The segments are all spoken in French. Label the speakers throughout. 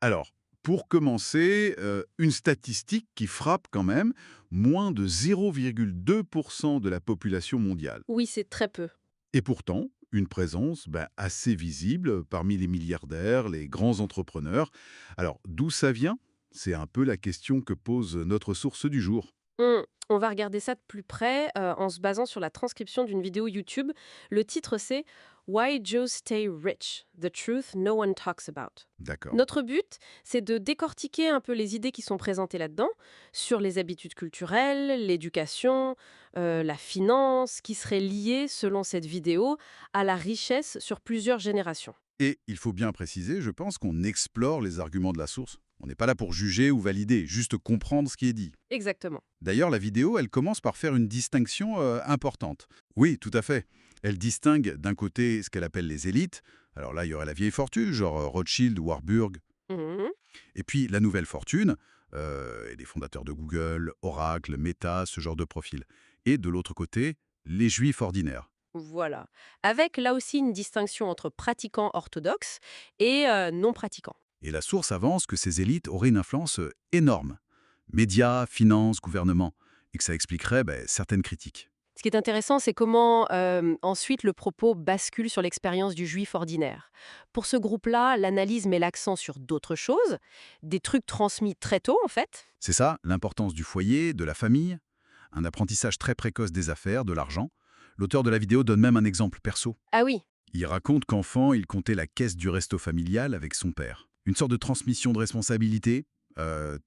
Speaker 1: Alors, pour commencer, une statistique qui frappe quand même, moins de 0,2% de la population mondiale.
Speaker 2: Oui, c'est très peu.
Speaker 1: Et pourtant, une présence assez visible parmi les milliardaires, les grands entrepreneurs. Alors, d'où ça vient? C'est un peu la question que pose notre source du jour.
Speaker 2: On va regarder ça de plus près en se basant sur la transcription d'une vidéo YouTube. Le titre, c'est Why Joe Stay Rich? The Truth No One Talks About.
Speaker 1: D'accord.
Speaker 2: Notre but, c'est de décortiquer un peu les idées qui sont présentées là-dedans sur les habitudes culturelles, l'éducation, la finance, qui seraient liées, selon cette vidéo, à la richesse sur plusieurs générations.
Speaker 1: Et il faut bien préciser, je pense, qu'on explore les arguments de la source. On n'est pas là pour juger ou valider, juste comprendre ce qui est dit.
Speaker 2: Exactement.
Speaker 1: D'ailleurs, la vidéo, elle commence par faire une distinction importante. Oui, tout à fait. Elle distingue d'un côté ce qu'elle appelle les élites. Alors là, il y aurait la vieille fortune, genre Rothschild ou Warburg.
Speaker 2: Mhm.
Speaker 1: Et puis la nouvelle fortune, et les fondateurs de Google, Oracle, Meta, ce genre de profil. Et de l'autre côté, les juifs ordinaires.
Speaker 2: Voilà. Avec là aussi une distinction entre pratiquants orthodoxes et non pratiquants.
Speaker 1: Et la source avance que ces élites auraient une influence énorme. Médias, finances, gouvernement. Et que ça expliquerait certaines critiques.
Speaker 2: Ce qui est intéressant, c'est comment ensuite le propos bascule sur l'expérience du juif ordinaire. Pour ce groupe-là, l'analyse met l'accent sur d'autres choses, des trucs transmis très tôt en fait.
Speaker 1: C'est ça, l'importance du foyer, de la famille, un apprentissage très précoce des affaires, de l'argent. L'auteur de la vidéo donne même un exemple perso.
Speaker 2: Ah oui,
Speaker 1: Il raconte qu'enfant, il comptait la caisse du resto familial avec son père. Une sorte de transmission de responsabilité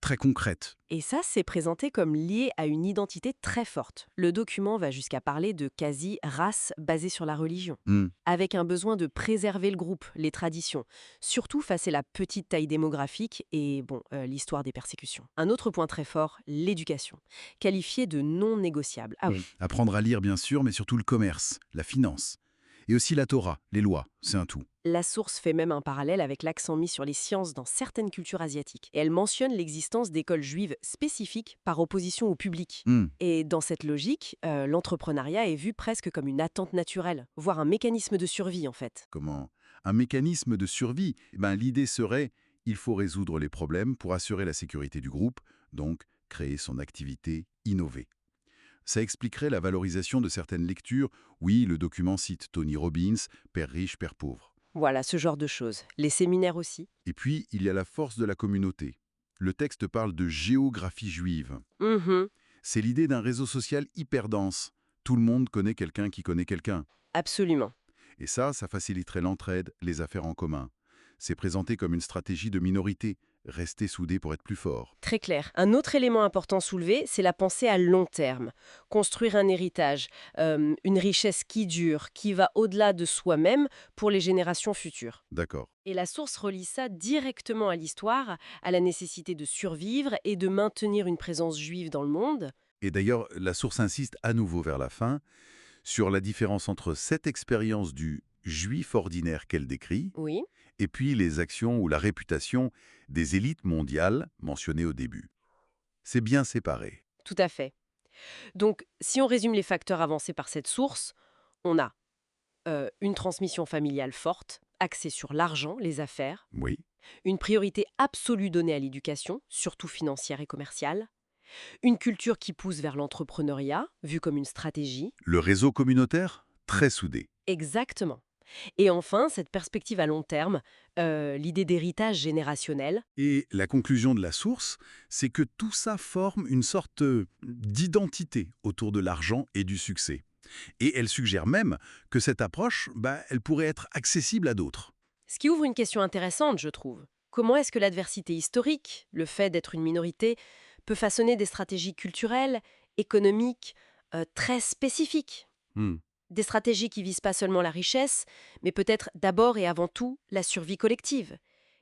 Speaker 1: très concrète.
Speaker 2: et ça, c'est présenté comme lié à une identité très forte. Le document va jusqu'à parler de quasi-race basée sur la religion,
Speaker 1: Hmm,
Speaker 2: avec un besoin de préserver le groupe, les traditions, surtout face à la petite taille démographique et bon, l'histoire des persécutions. Un autre point très fort, l'éducation, qualifiée de non négociable. Ah oui.
Speaker 1: Apprendre à lire, bien sûr, mais surtout le commerce, la finance. Et aussi la Torah, les lois, c'est un tout.
Speaker 2: La source fait même un parallèle avec l'accent mis sur les sciences dans certaines cultures asiatiques. Et elle mentionne l'existence d'écoles juives spécifiques par opposition au public.
Speaker 1: Hmm,
Speaker 2: Et dans cette logique, l'entrepreneuriat est vu presque comme une attente naturelle, voire un mécanisme de survie en fait.
Speaker 1: comment un mécanisme de survie. L'idée serait, il faut résoudre les problèmes pour assurer la sécurité du groupe, donc créer son activité, innover. Ça expliquerait la valorisation de certaines lectures. Oui, le document cite Tony Robbins, Père riche, Père pauvre.
Speaker 2: Voilà, ce genre de choses. Les séminaires aussi.
Speaker 1: Et puis, il y a la force de la communauté. Le texte parle de géographie juive.
Speaker 2: Mhm,
Speaker 1: C'est l'idée d'un réseau social hyper dense. Tout le monde connaît quelqu'un qui connaît quelqu'un.
Speaker 2: absolument.
Speaker 1: Et ça faciliterait l'entraide, les affaires en commun. C'est présenté comme une stratégie de minorité, rester soudé pour être plus fort.
Speaker 2: Très clair. Un autre élément important soulevé, c'est la pensée à long terme. Construire un héritage, une richesse qui dure, qui va au-delà de soi-même pour les générations futures.
Speaker 1: D'accord.
Speaker 2: Et la source relie ça directement à l'histoire, à la nécessité de survivre et de maintenir une présence juive dans le monde.
Speaker 1: Et d'ailleurs, la source insiste à nouveau vers la fin sur la différence entre cette expérience du juif ordinaire qu'elle décrit
Speaker 2: Oui,
Speaker 1: et puis les actions ou la réputation des élites mondiales mentionnées au début. C'est bien séparé.
Speaker 2: tout à fait. Donc, si on résume les facteurs avancés par cette source, on a une transmission familiale forte, axée sur l'argent, les affaires,
Speaker 1: Oui.
Speaker 2: une priorité absolue donnée à l'éducation, surtout financière et commerciale, une culture qui pousse vers l'entrepreneuriat, vue comme une stratégie.
Speaker 1: Le réseau communautaire, très soudé.
Speaker 2: Exactement. Et enfin, cette perspective à long terme, l'idée d'héritage générationnel.
Speaker 1: Et la conclusion de la source, c'est que tout ça forme une sorte d'identité autour de l'argent et du succès. Et elle suggère même que cette approche, elle pourrait être accessible à d'autres.
Speaker 2: Ce qui ouvre une question intéressante, je trouve. Comment est-ce que l'adversité historique, le fait d'être une minorité, peut façonner des stratégies culturelles, économiques, très spécifiques?
Speaker 1: Hmm.
Speaker 2: Des stratégies qui visent pas seulement la richesse, mais peut-être d'abord et avant tout la survie collective.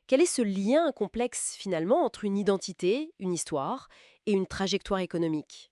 Speaker 2: Quel est ce lien complexe finalement entre une identité, une histoire et une trajectoire économique?